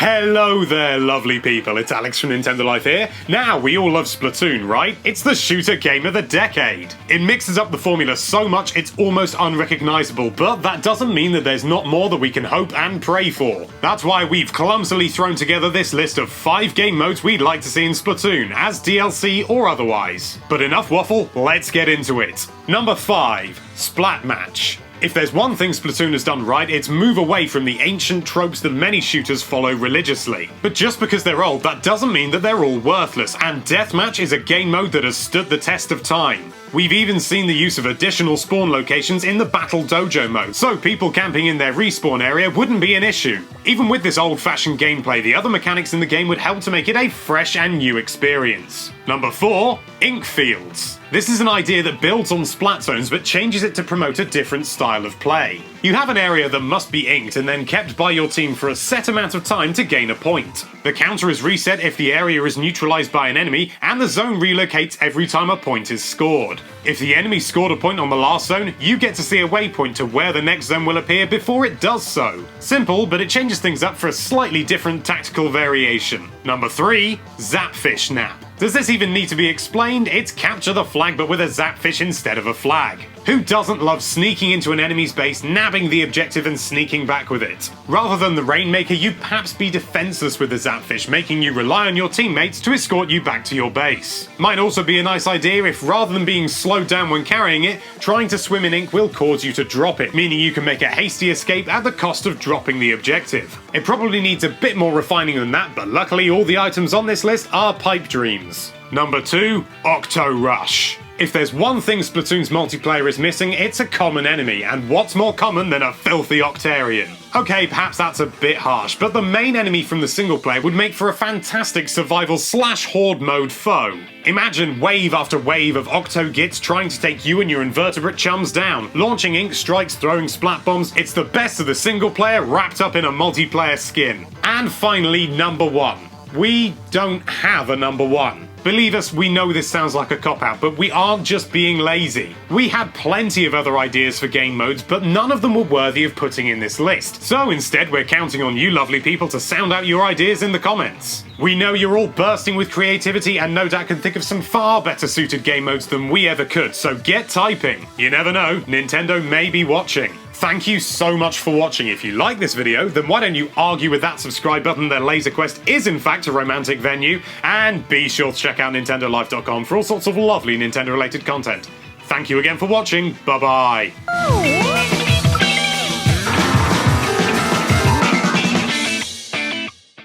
Hello there, lovely people. It's Alex from Nintendo Life here. Now, we all love Splatoon, right? It's the shooter game of the decade. It mixes up the formula so much it's almost unrecognizable, but that doesn't mean that there's not more that we can hope and pray for. That's why we've clumsily thrown together this list of 5 game modes we'd like to see in Splatoon, as DLC or otherwise. But enough waffle, let's get into it. Number 5, Splat Match. If there's one thing Splatoon has done right, it's move away from the ancient tropes that many shooters follow religiously. But just because they're old, that doesn't mean that they're all worthless, and Deathmatch is a game mode that has stood the test of time. We've even seen the use of additional spawn locations in the Battle Dojo mode, so people camping in their respawn area wouldn't be an issue. Even with this old-fashioned gameplay, the other mechanics in the game would help to make it a fresh and new experience. Number 4, Ink Fields. This is an idea that builds on Splat Zones but changes it to promote a different style of play. You have an area that must be inked and then kept by your team for a set amount of time to gain a point. The counter is reset if the area is neutralized by an enemy, and the zone relocates every time a point is scored. If the enemy scored a point on the last zone, you get to see a waypoint to where the next zone will appear before it does so. Simple, but it changes things up for a slightly different tactical variation. Number 3, Zapfish Nap. Does this even need to be explained? It's capture the flag but with a zapfish instead of a flag. Who doesn't love sneaking into an enemy's base, nabbing the objective and sneaking back with it? Rather than the Rainmaker, you'd perhaps be defenseless with the zapfish, making you rely on your teammates to escort you back to your base. Might also be a nice idea if, rather than being slowed down when carrying it, trying to swim in ink will cause you to drop it, meaning you can make a hasty escape at the cost of dropping the objective. It probably needs a bit more refining than that, but luckily all the items on this list are pipe dreams. Number 2, Octo Rush. If there's one thing Splatoon's multiplayer is missing, it's a common enemy, and what's more common than a filthy Octarian? Okay, perhaps that's a bit harsh, but the main enemy from the single player would make for a fantastic survival/horde mode foe. Imagine wave after wave of Octo Gits trying to take you and your invertebrate chums down, launching ink strikes, throwing splat bombs. It's the best of the single player wrapped up in a multiplayer skin. And finally, number 1. We don't have a number 1. Believe us, we know this sounds like a cop-out, but we aren't just being lazy. We had plenty of other ideas for game modes, but none of them were worthy of putting in this list. So instead, we're counting on you lovely people to sound out your ideas in the comments. We know you're all bursting with creativity and no doubt can think of some far better suited game modes than we ever could, so get typing. You never know, Nintendo may be watching. Thank you so much for watching. If you like this video, then why don't you argue with that subscribe button that Laser Quest is in fact a romantic venue, and be sure to check out nintendolife.com for all sorts of lovely Nintendo related content. Thank you again for watching, bye bye!